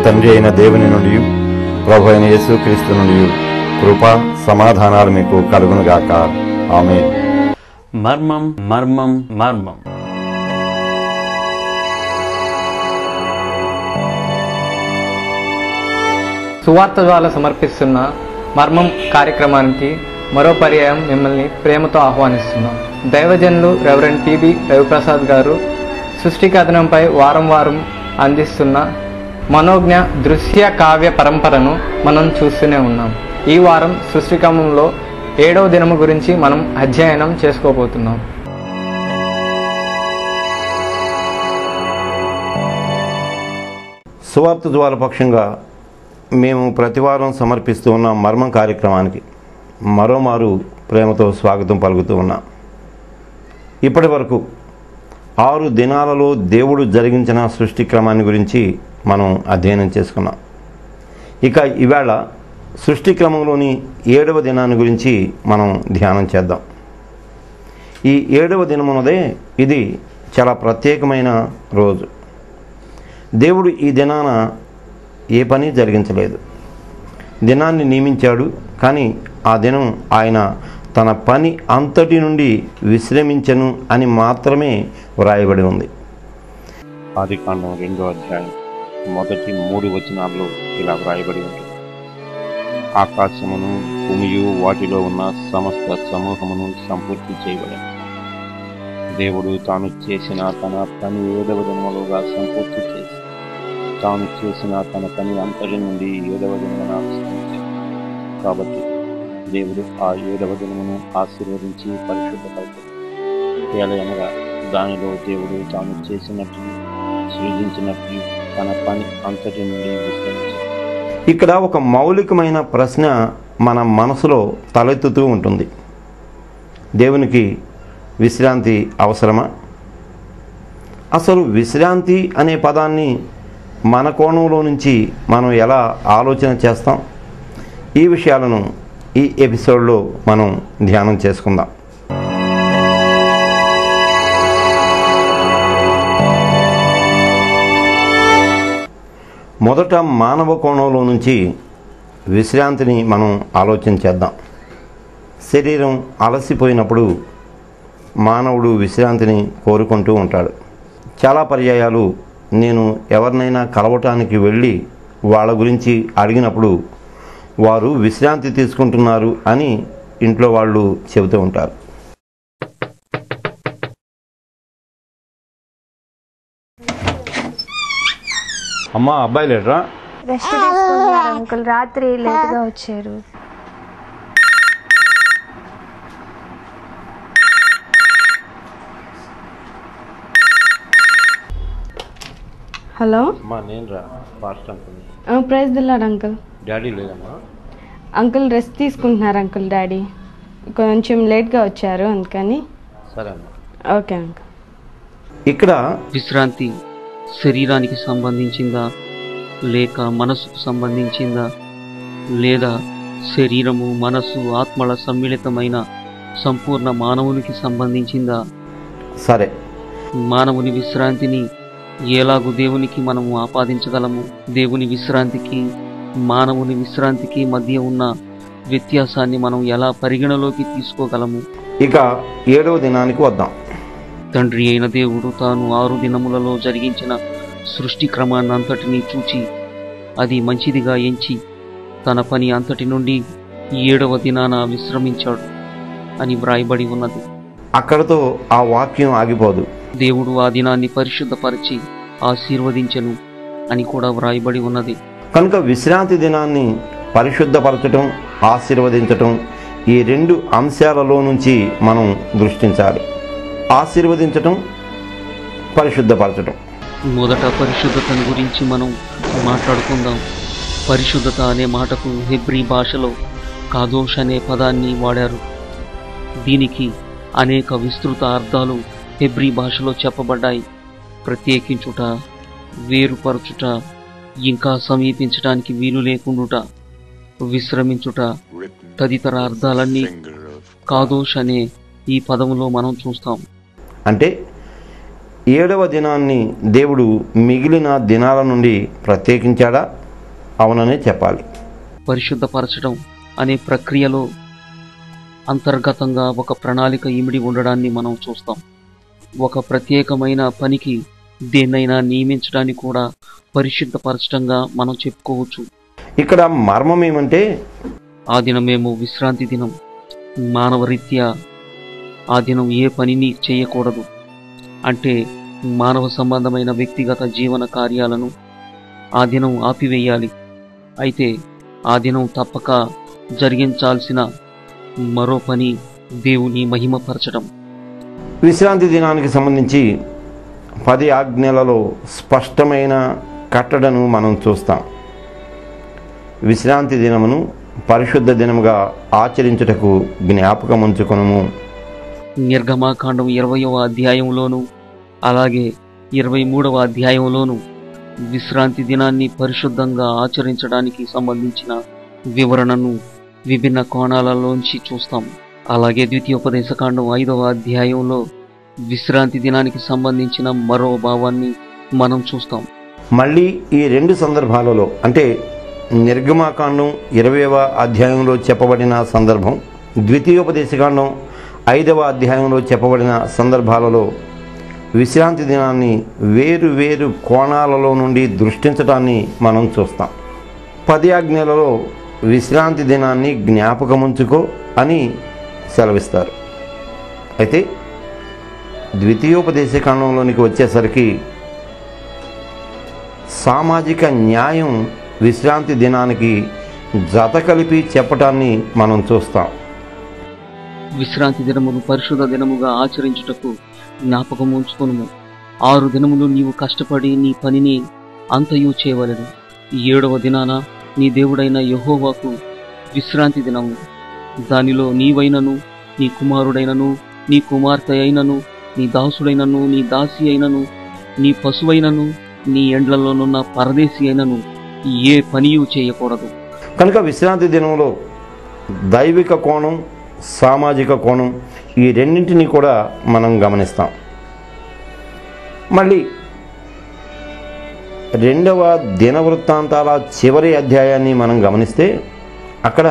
తండ్రి అయిన దేవుని నుండి ప్రభు అయిన యేసుక్రీస్తు నుండి కృప సమాధానాలు మీకు కలుగునుగాక. ఆమేన్. మర్మం మర్మం మర్మం. సువార్త జ్వాల సమర్పిస్తున్న మర్మం కార్యక్రమానికి మరో పర్యాయం మిమ్మల్ని ప్రేమతో ఆహ్వానిస్తున్నాం. దైవజనులు రెవరెండ్ టీబీ రవిప్రసాద్ గారు సృష్టి కథనంపై వారం వారం అందిస్తున్న మనోజ్ఞ దృశ్య కావ్య పరంపరను మనం చూస్తూనే ఉన్నాం. ఈ వారం సృష్టిక్రమంలో 7వ దినము గురించి మనం అధ్యయనం చేసుకోబోతున్నాం. సువార్త జ్వాల పక్షంగా మేము ప్రతివారం సమర్పిస్తూ ఉన్న మర్మం కార్యక్రమానికి మరోమారు ప్రేమతో స్వాగతం పలుకుతూ ఉన్నాం. ఇప్పటి వరకు 6 దినాలలో దేవుడు జరిగించిన సృష్టి క్రమాన్ని గురించి మనం అధ్యయనం చేసుకున్నాం. ఇక ఈవేళ సృష్టి క్రమంలోని 7వ దినాన్ని గురించి మనం ధ్యానం చేద్దాం. ఈ 7వ దినమునదే ఇది చాలా ప్రత్యేకమైన రోజు. దేవుడు ఈ దినాన ఏ పని జరిగించలేదు. దినాన్ని నియమించాడు, కానీ ఆ దినం ఆయన తన పని అంతటి నుండి విశ్రమించను అని మాత్రమే వ్రాయబడి ఉంది. ఆదికాండం 2వ అధ్యాయం మొదటి 3 వచనాల్లో ఇలా వ్రాయబడి ఉంటుంది. ఆకాశమును భూమియు వాటిలో ఉన్న సమస్త సమూహమును సంపూర్తి చేయబడింది. దేవుడు తాను చేసిన తన పని 7వ దినములుగా సంపూర్తి చేసి తాను చేసిన తన పని అంతటి నుండి 7వ దినమున విశ్రమించాడు. కాబట్టి దేవుడు ఆ 7వ దినమును ఆశీర్వదించి పరిశుద్ధపరిచాడు. ఏలయనగా దానిలో దేవుడు తాను చేసినట్లు సృజించినట్లు తన పని అంతటి నుండి విశ్రమించాడు. ఇక్కడ ఒక మౌలికమైన ప్రశ్న మన మనసులో తలెత్తుతూ ఉంటుంది. దేవునికి విశ్రాంతి అవసరమా? అసలు విశ్రాంతి అనే పదాన్ని మన కోణంలో నుంచి మనం ఎలా ఆలోచన చేస్తాం? ఈ విషయాలను ఈ ఎపిసోడ్లో మనం ధ్యానం చేసుకుందాం. మొదట మానవ కోణంలో నుంచి విశ్రాంతిని మనం ఆలోచన చేద్దాం. శరీరం అలసిపోయినప్పుడు మానవుడు విశ్రాంతిని కోరుకుంటూ ఉంటాడు. చాలా పర్యాయాలు నేను ఎవరినైనా కలవటానికి వెళ్ళి వాళ్ళ గురించి అడిగినప్పుడు వారు విశ్రాంతి తీసుకుంటున్నారు అని ఇంట్లో వాళ్ళు చెబుతూ ఉంటారు. అమ్మా, అబ్బాయి లేడరా? రెస్ట్ తీసుకున్నారు అంకుల్, రాత్రి లేట్గా వచ్చారు. హలో, అమ్మా నేను రా pastor uncle. Praise the lord uncle. Daddy లేదమ్మా? అంకుల్ రెస్ట్ తీసుకుంటున్నారు అంకుల్. డాడీ కొంచెం లేట్గా వచ్చారు అందుకని. సరే అమ్మా. Okay uncle. ఇక్కడ విశ్రాంతి శరీరానికి సంబంధించిందా లేక మనసుకు సంబంధించిందా, లేదా శరీరము మనసు ఆత్మల సమ్మిళితమైన సంపూర్ణ మానవునికి సంబంధించిందా? సరే, మానవుని విశ్రాంతిని ఎలాగూ దేవునికి మనము ఆపాదించగలము? దేవుని విశ్రాంతికి మానవుని విశ్రాంతికి మధ్య ఉన్న వ్యత్యాసాన్ని మనం ఎలా పరిగణలోకి తీసుకోగలము? ఇక 7వ దినానికి వద్దాం. తండ్రి అయిన దేవుడు తాను 6 దినములలో జరిగించిన సృష్టి క్రమాన్ని అంతటినీ చూచి అది మంచిదిగా ఎంచి తన పని అంతటి నుండి 7వ దినాన విశ్రమించాడు అని వ్రాయబడి ఉన్నది. అక్కడతో ఆ వాక్యం ఆగిపోదు. దేవుడు ఆ దినాన్ని పరిశుద్ధపరిచి ఆశీర్వదించెను అని కూడా వ్రాయబడి ఉన్నది. కనుక విశ్రాంతి దినాన్ని పరిశుద్ధపరచటం, ఆశీర్వదించటం, ఈ 2 అంశాలలో నుంచి మనం దృష్టించాలి. ఆశీర్వదించటం, పరిశుద్ధపరచటం. మొదట పరిశుద్ధతను గురించి మనం మాట్లాడుకుందాం. పరిశుద్ధత అనే మాటకు హెబ్రీ భాషలో కాదోష్ అనే పదాన్ని వాడారు. దీనికి అనేక విస్తృత అర్థాలు హెబ్రీ భాషలో చెప్పబడ్డాయి. ప్రత్యేకించుట, వేరుపరచుట, ఇంకా సమీపించడానికి వీలు లేకుండుట, విశ్రమించుట తదితర అర్థాలన్నీ కాదోష్ అనే ఈ పదములో మనం చూస్తాం. అంటే 7వ దినాన్ని దేవుడు మిగిలిన దినాల నుండి ప్రత్యేకించాడా? అవుననే చెప్పాలి. పరిశుద్ధపరచడం అనే ప్రక్రియలో అంతర్గతంగా ఒక ప్రణాళిక ఇమిడి ఉండడాన్ని మనం చూస్తాం. ఒక ప్రత్యేకమైన పనికి దేన్నైనా నియమించడాన్ని కూడా పరిశుద్ధపరచడంగా మనం చెప్పుకోవచ్చు. ఇక్కడ మర్మం ఏమంటే, ఆ దినమేమో విశ్రాంతి దినం. మానవరీత్యా ఆ దినం ఏ పనిని చేయకూడదు. అంటే మానవ సంబంధమైన వ్యక్తిగత జీవన కార్యాలను ఆ దినం ఆపివేయాలి. అయితే ఆ దినం తప్పక జరిగించాల్సిన మరో పని దేవుని మహిమపరచడం. విశ్రాంతి దినానికి సంబంధించి 10 ఆజ్ఞలలో స్పష్టమైన కట్టడను మనం చూస్తాం. విశ్రాంతి దినమును పరిశుద్ధ దినముగా ఆచరించుటకు జ్ఞాపకం ఉంచుకొనుము. నిర్గమాకాండం 20వ అధ్యాయంలోను అలాగే 23వ అధ్యాయంలోను విశ్రాంతి దినాన్ని పరిశుద్ధంగా ఆచరించడానికి సంబంధించిన వివరణను విభిన్న కోణాలలోంచి చూస్తాం. అలాగే ద్వితీయోపదేశకాండం 5వ అధ్యాయంలో విశ్రాంతి దినానికి సంబంధించిన మరో భావాన్ని మనం చూస్తాం. మళ్ళీ ఈ 2 సందర్భాలలో, అంటే నిర్గమాకాండం 20వ అధ్యాయంలో చెప్పబడిన సందర్భం, ద్వితీయోపదేశకాండం 5వ అధ్యాయంలో చెప్పబడిన సందర్భాలలో విశ్రాంతి దినాన్ని వేరు వేరు కోణాలలో నుండి దృష్టించడాన్ని మనం చూస్తాం. 10 ఆజ్ఞలలో విశ్రాంతి దినాన్ని జ్ఞాపకముంచుకో అని సెలవిస్తారు. అయితే ద్వితీయోపదేశకాండంలోనికి వచ్చేసరికి సామాజిక న్యాయం విశ్రాంతి దినానికి జత కలిపి చెప్పటాన్ని మనం చూస్తాం. విశ్రాంతి దినమును పరిశుద్ధ దినముగా ఆచరించుటకు జ్ఞాపకం ఉంచుకొనుము. 6 దినములు నీవు కష్టపడి నీ పనిని అంతయు చేయవలెను. 7వ దినాన నీ దేవుడైన యెహోవాకు విశ్రాంతి దినము. దానిలో నీవైనను, నీ కుమారుడైనను, నీ కుమార్తె అయినను, నీ దాసుడైనను, నీ దాసి అయినను, నీ పశువైనను, నీ ఎండ్లలోనున్న పరదేశి అయినను ఏ పనియు చేయకూడదు. కనుక విశ్రాంతి దినంలో దైవిక కోణం, సామాజిక కోణం, ఈ రెండింటినీ కూడా మనం గమనిస్తాం. మళ్ళీ 2వ దినవృత్తాంతాల చివరి అధ్యాయాన్ని మనం గమనిస్తే అక్కడ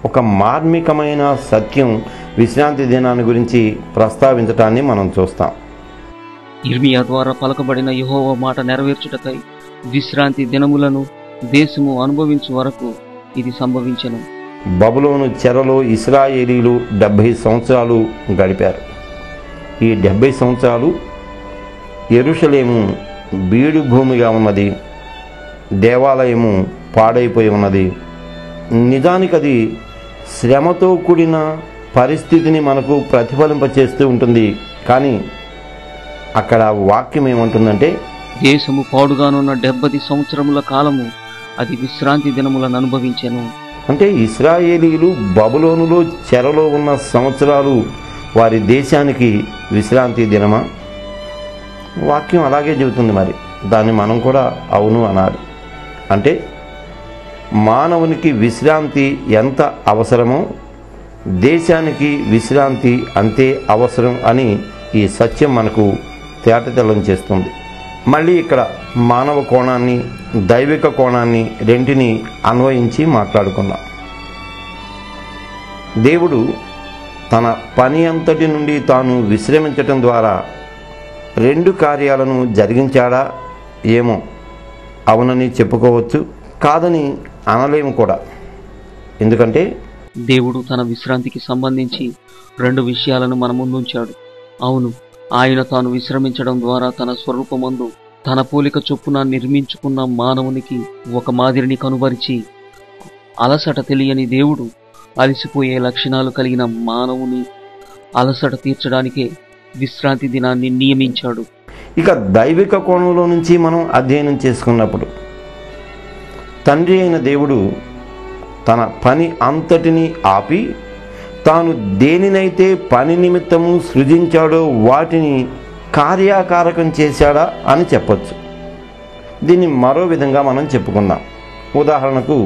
ఒక మార్మికమైన సత్యం విశ్రాంతి దినాన్ని గురించి ప్రస్తావించటాన్ని మనం చూస్తాం. ఇర్మియా ద్వారా పలకబడిన యెహోవా మాట నెరవేర్చుటకై విశ్రాంతి దినములను దేశము అనుభవించు వరకు ఇది సంభవించెను. బబులోను చెరలో ఇశ్రాయేలీలు 70 సంవత్సరాలు గడిపారు. ఈ 70 సంవత్సరాలు యెరూషలేము బీడు భూమిగా ఉన్నది, దేవాలయము పాడైపోయి ఉన్నది. నిజానికి అది శ్రమతో కూడిన పరిస్థితిని మనకు ప్రతిఫలింపచేస్తూ ఉంటుంది. కానీ అక్కడ వాక్యం ఏమంటుందంటే, దేశము పాడుగానున్న 70 సంవత్సరముల కాలము అది విశ్రాంతి దినములను అనుభవించెను. అంటే ఇశ్రాయేలీలు బబులోనులో చెరలో ఉన్న సంవత్సరాలు వారి దేశానికి విశ్రాంతి దినమా? వాక్యం అలాగే చెబుతుంది. మరి దాన్ని మనం కూడా అవును అనాలి. అంటే మానవునికి విశ్రాంతి ఎంత అవసరమో దేశానికి విశ్రాంతి అంతే అవసరం అని ఈ సత్యం మనకు తేటతెల్లం చేస్తుంది. మళ్ళీ ఇక్కడ మానవ కోణాన్ని, దైవిక కోణాన్ని రెంటిని అన్వయించి మాట్లాడుకుందాం. దేవుడు తన పని అంతటి నుండి తాను విశ్రమించటం ద్వారా 2 కార్యాలను జరిగించాడా? ఏమో, అవునని చెప్పుకోవచ్చు, కాదని అనలేము కూడా. ఎందుకంటే దేవుడు తన విశ్రాంతికి సంబంధించి 2 విషయాలను మన ముందుంచాడు. అవును, ఆయన తాను విశ్రమించడం ద్వారా తన స్వరూపమందు తన పోలిక చొప్పున నిర్మించుకున్న మానవునికి ఒక మాదిరిని కనుబరిచి, అలసట తెలియని దేవుడు అలసిపోయే లక్షణాలు కలిగిన మానవుని అలసట తీర్చడానికే విశ్రాంతి దినాన్ని నియమించాడు. ఇక దైవిక కోణంలో నుంచి మనం అధ్యయనం చేసుకున్నప్పుడు తండ్రి అయిన దేవుడు తన పని అంతటిని ఆపి తాను దేనినైతే పని నిమిత్తము సృజించాడో వాటిని కార్యాకారకం చేశాడా అని చెప్పొచ్చు. దీన్ని మరో విధంగా మనం చెప్పుకుందాం. ఉదాహరణకు,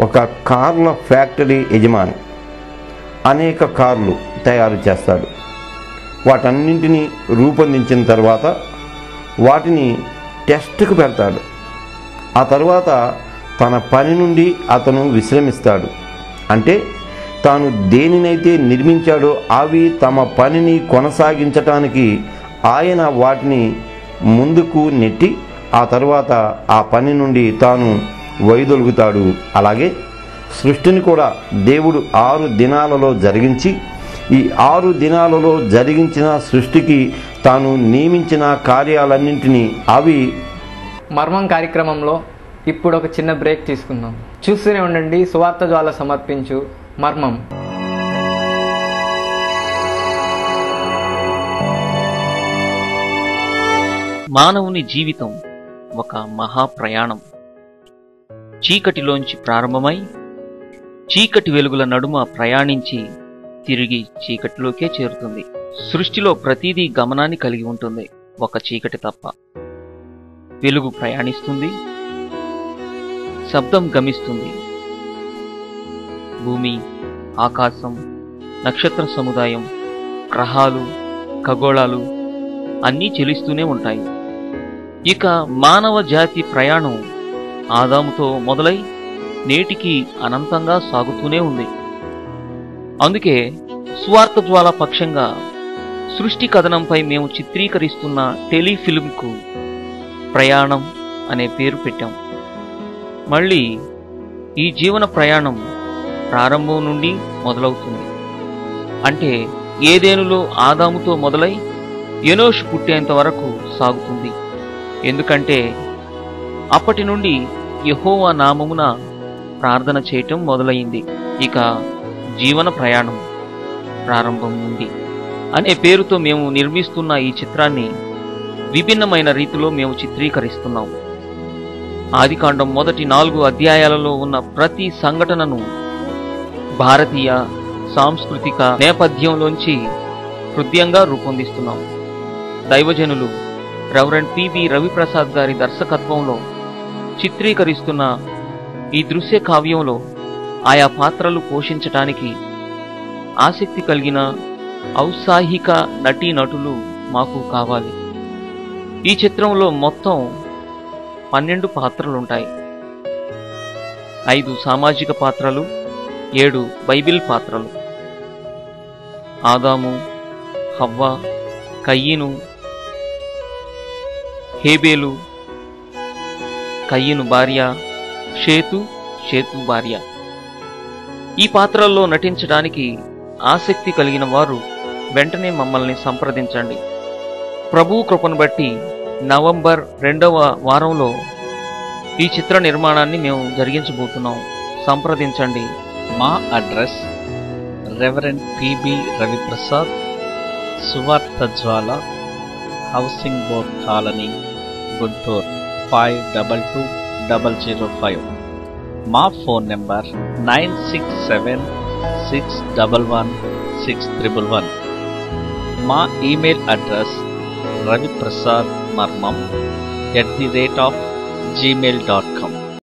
ఒక కార్ల ఫ్యాక్టరీ యజమాని అనేక కార్లు తయారు చేస్తాడు. వాటన్నింటినీ రూపొందించిన తర్వాత వాటిని టెస్ట్కు పెడతాడు. ఆ తర్వాత తన పని నుండి అతను విశ్రమిస్తాడు. అంటే తాను దేనినైతే నిర్మించాడో అవి తమ పనిని కొనసాగించటానికి ఆయన వాటిని ముందుకు నెట్టి ఆ తర్వాత ఆ పని నుండి తాను వైదొలుగుతాడు. అలాగే సృష్టిని కూడా దేవుడు 6 దినాలలో జరిగించి ఈ 6 దినాలలో జరిగించిన సృష్టికి తాను నియమించిన కార్యాలన్నింటినీ అవి మర్మం కార్యక్రమంలో ఇప్పుడు ఒక చిన్న బ్రేక్ తీసుకుందాం. చూస్తూనే ఉండండి సువార్త జ్వాల సమర్పించు మర్మం. మానవుని జీవితం ఒక మహాప్రయాణం. చీకటిలోంచి ప్రారంభమై చీకటి వెలుగుల నడుమ ప్రయాణించి తిరిగి చీకటిలోకే చేరుతుంది. సృష్టిలో ప్రతిదీ గమనాన్ని కలిగి ఉంటుంది, ఒక చీకటి తప్ప. వెలుగు ప్రయాణిస్తుంది, శబ్దం గమిస్తుంది. భూమి, ఆకాశం, నక్షత్ర సముదాయం, గ్రహాలు, ఖగోళాలు అన్నీ చెలిస్తూనే ఉంటాయి. ఇక మానవ జాతి ప్రయాణం ఆదాముతో మొదలై నేటికి అనంతంగా సాగుతూనే ఉంది. అందుకే సువార్త జ్వాల పక్షంగా సృష్టి కథనంపై మేము చిత్రీకరిస్తున్న టెలిఫిల్మ్కు ప్రయాణం అనే పేరు పెట్టాం. మళ్ళీ ఈ జీవన ప్రయాణం ప్రారంభం నుండి మొదలవుతుంది. అంటే ఏదేనులో ఆదాముతో మొదలై ఎనోషు పుట్టేంత వరకు సాగుతుంది. ఎందుకంటే అప్పటి నుండి యెహోవా నామమున ప్రార్థన చేయటం మొదలైంది. ఇక జీవన ప్రయాణం ప్రారంభం నుండి అనే పేరుతో మేము నిర్మిస్తున్న ఈ చిత్రాన్ని విభిన్నమైన రీతిలో మేము చిత్రీకరిస్తున్నాం. ఆదికాండం మొదటి 4 అధ్యాయాలలో ఉన్న ప్రతి సంఘటనను భారతీయ సాంస్కృతిక నేపథ్యంలోంచి హృదయంగా రూపొందిస్తున్నాం. దైవజనులు రెవరెండ్ పిబి రవిప్రసాద్ గారి దర్శకత్వంలో చిత్రీకరిస్తున్న ఈ దృశ్య కావ్యంలో ఆయా పాత్రలు పోషించటానికి ఆసక్తి కలిగిన ఔత్సాహిక నటీనటులు మాకు కావాలి. ఈ చిత్రంలో మొత్తం 12 పాత్రలుంటాయి. 5 సామాజిక పాత్రలు, 7 బైబిల్ పాత్రలు. ఆదాము, హవ్వ, కయ్యను, హేబేలు, కయ్యను భార్య, షేతు భార్య. ఈ పాత్రల్లో నటించడానికి ఆసక్తి కలిగిన వారు వెంటనే మమ్మల్ని సంప్రదించండి. ప్రభువు కృపను బట్టి నవంబర్ 2వ వారంలో ఈ చిత్ర నిర్మాణాన్ని మేము జరిగించబోతున్నాం. సంప్రదించండి. మా అడ్రస్ రెవరెండ్ పిబి రవిప్రసాద్, సువార్త జ్వాల, హౌసింగ్ బోర్డ్ కాలనీ, గుంటూరు 522005. మా ఫోన్ నెంబర్ 9676111611. మా ఈమెయిల్ అడ్రస్ raviprasadmarmam@gmail.com.